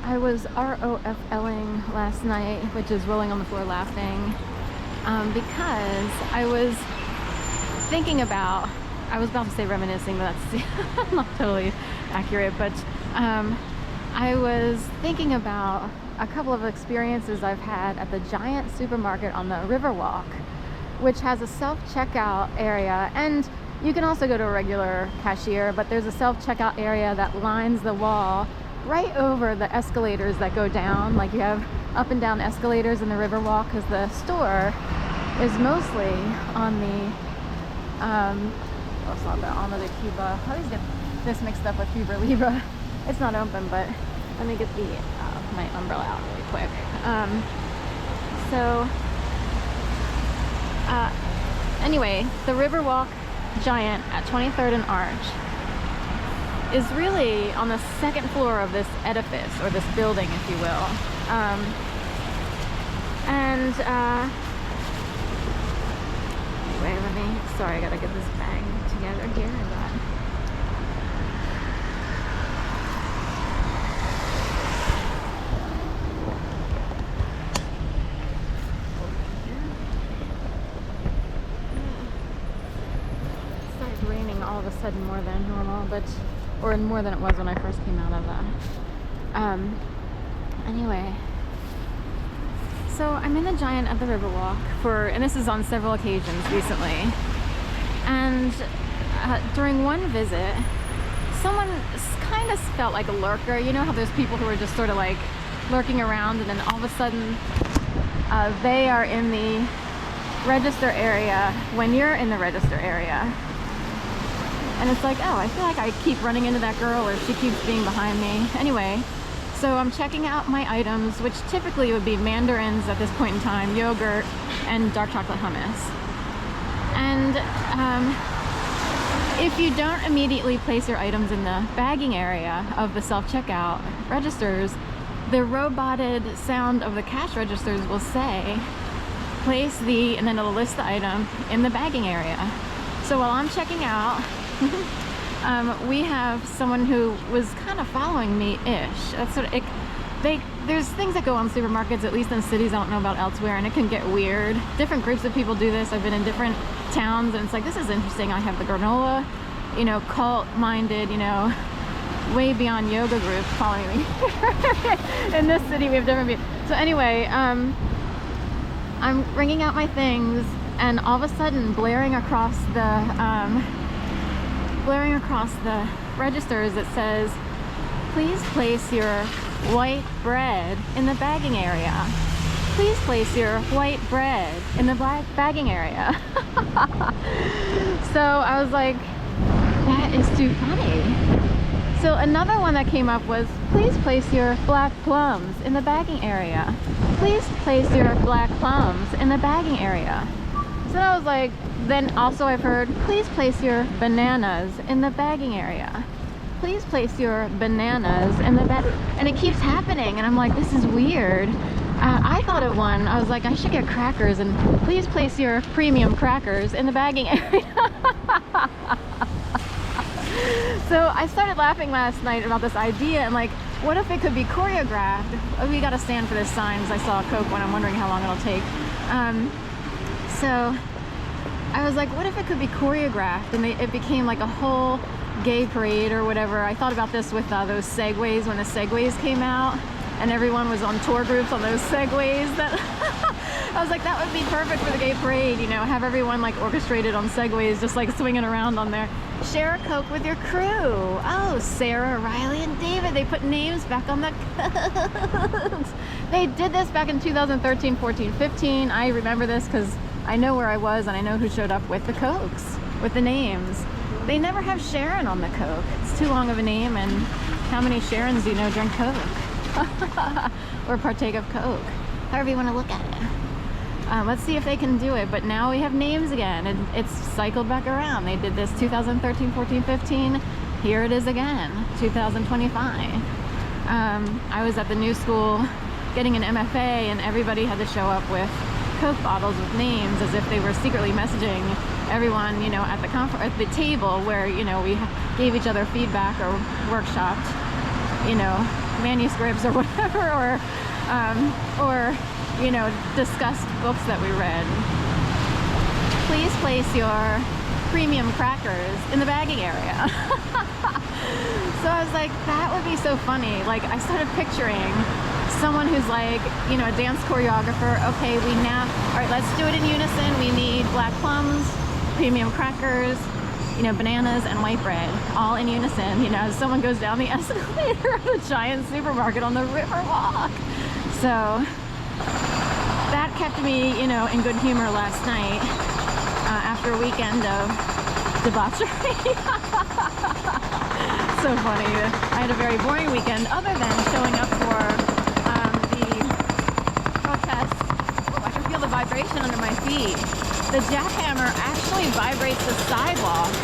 I was ROFLing last night, which is rolling on the floor laughing, because I was thinking about, I was about to say reminiscing, but that's not totally accurate, but I was thinking about a couple of experiences I've had at the giant supermarket on the Riverwalk, which has a self-checkout area, and you can also go to a regular cashier, but there's a self-checkout area that lines the wall right over the escalators that go down. Like, you have up and down escalators in the Riverwalk, because the store is mostly on the it's not the Alma de Cuba. I always get this mixed up with Cuba Libre. It's not open, but let me get the my umbrella out really quick. Anyway, the Riverwalk Giant at 23rd and Arch is really on the second floor of this edifice, or this building, if you will. Anyway, sorry, I gotta get this bag together here. It started raining all of a sudden more than normal, or more than it was when I first came out of that. Anyway. So I'm in the Giant at the Riverwalk and this is on several occasions recently. And during one visit, someone kind of felt like a lurker. You know how there's people who are just sort of like lurking around, and then all of a sudden they are in the register area when you're in the register area. And it's like, oh, I feel like I keep running into that girl, or she keeps being behind me. Anyway. So I'm checking out my items, which typically would be mandarins at this point in time, yogurt, and dark chocolate hummus. And if you don't immediately place your items in the bagging area of the self-checkout registers, the roboted sound of the cash registers will say, place the, and then it'll list the item in the bagging area. So while I'm checking out, we have someone who was kind of following me-ish. That's sort of there's things that go on supermarkets, at least in cities, I don't know about elsewhere, and it can get weird. Different groups of people do this. I've been in different towns, and it's like, this is interesting. I have the granola, cult-minded, way beyond yoga group following me. In this city, we have different people. So anyway, I'm bringing out my things, and all of a sudden, blaring across the registers, it says, please place your white bread in the bagging area. Please place your white bread in the black bagging area. So I was like, that is too funny. So another one that came up was, please place your black plums in the bagging area. Please place your black plums in the bagging area. So I was like, then also I've heard, please place your bananas in the bagging area. Please place your bananas in the bag. And it keeps happening, and I'm like, this is weird. I thought of one. I was like, I should get crackers, and please place your premium crackers in the bagging area. So I started laughing last night about this idea, and like, what if it could be choreographed? We got to stand for this sign, because I saw a Coke one. I'm wondering how long it'll take. So I was like, what if it could be choreographed, and it became like a whole gay parade or whatever. I thought about this with those Segways, when the Segways came out, and everyone was on tour groups on those Segways. That I was like, that would be perfect for the gay parade, have everyone like orchestrated on Segways, just like swinging around on there. Share a Coke with your crew. Oh, Sarah, Riley, and David, they put names back on the Cokes. They did this back in 2013, 14, 15. I remember this because I know where I was, and I know who showed up with the Cokes, with the names. They never have Sharon on the Coke. It's too long of a name, and how many Sharons do you know drink Coke? Or partake of Coke? However you want to look at it. Let's see if they can do it, but now we have names again, and it's cycled back around. They did this 2013, 14, 15. Here it is again, 2025. I was at the new school getting an MFA, and everybody had to show up with Coke bottles with names, as if they were secretly messaging everyone, at the table where, we gave each other feedback or workshopped. you know, manuscripts or whatever, or you know, discussed books that we read. Please place your premium crackers in the bagging area. So I was like, that would be so funny. Like, I started picturing someone who's like, you know, a dance choreographer. Okay, all right, let's do it in unison. We need black plums, premium crackers, you know, bananas and white bread, all in unison. You know, as someone goes down the escalator of a giant supermarket on the river walk. So that kept me, you know, in good humor last night after a weekend of debauchery. So funny. I had a very boring weekend other than showing up for the protest. Oh, I can feel the vibration under my feet. The jackhammer actually vibrates the sidewalk,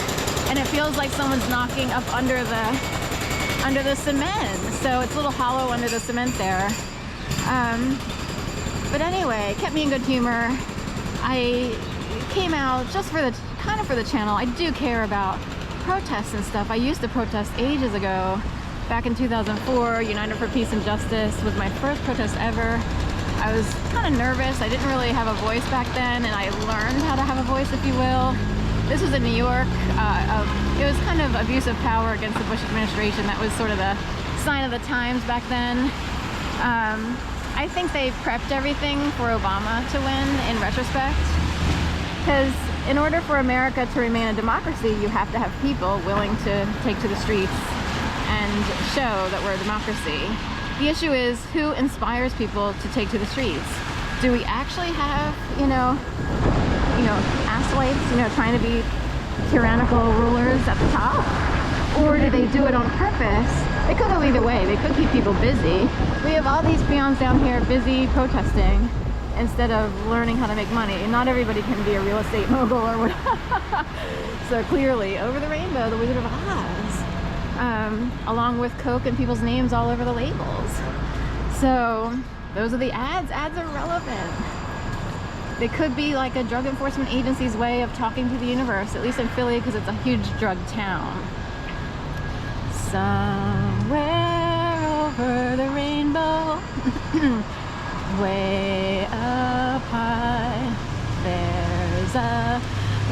and it feels like someone's knocking up under the cement. So it's a little hollow under the cement there. But anyway, it kept me in good humor. I came out just for the for the channel. I do care about protests and stuff. I used to protest ages ago. Back in 2004, United for Peace and Justice was my first protest ever. I was kind of nervous. I didn't really have a voice back then, and I learned how to have a voice, if you will. This was in New York. It was kind of abuse of power against the Bush administration. That was sort of the sign of the times back then. I think they prepped everything for Obama to win in retrospect, because in order for America to remain a democracy, you have to have people willing to take to the streets and show that we're a democracy. The issue is, who inspires people to take to the streets? Do we actually have, you know, asswites, you know, trying to be tyrannical rulers at the top? Or do they do it on purpose? It could go either way. They could keep people busy. We have all these peons down here busy protesting instead of learning how to make money. And not everybody can be a real estate mogul or whatever. So clearly, over the rainbow, the Wizard of Oz, along with Coke and people's names all over the labels. So those are the ads. Ads are relevant. They could be like a drug enforcement agency's way of talking to the universe, at least in Philly, because it's a huge drug town. Somewhere over the rainbow, way up high, there's a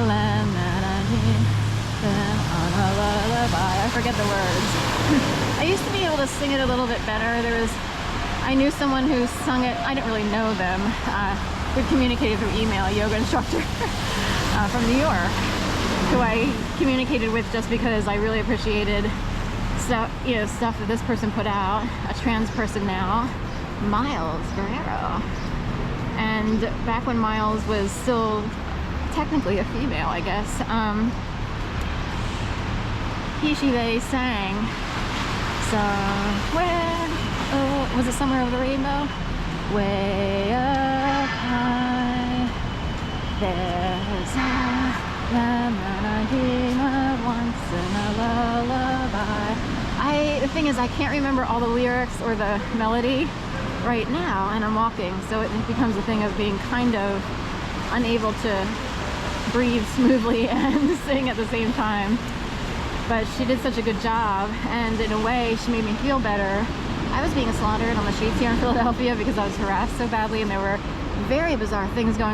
land that I need, on a lullaby. I forget the words. I used to be able to sing it a little bit better. I knew someone who sung it. I didn't really know them. We communicated through email, a yoga instructor from New York, who I communicated with just because I really appreciated stuff that this person put out. A trans person now, Miles Guerrero. And back when Miles was still technically a female, I guess, he, she, they sang somewhere, was it Somewhere Over the Rainbow? Way up high, there's a land that I dream of once in a lullaby. The thing is, I can't remember all the lyrics or the melody right now, and I'm walking, so it becomes a thing of being kind of unable to breathe smoothly and sing at the same time. But she did such a good job, and in a way, she made me feel better. I was being slaughtered on the streets here in Philadelphia because I was harassed so badly, and there were very bizarre things going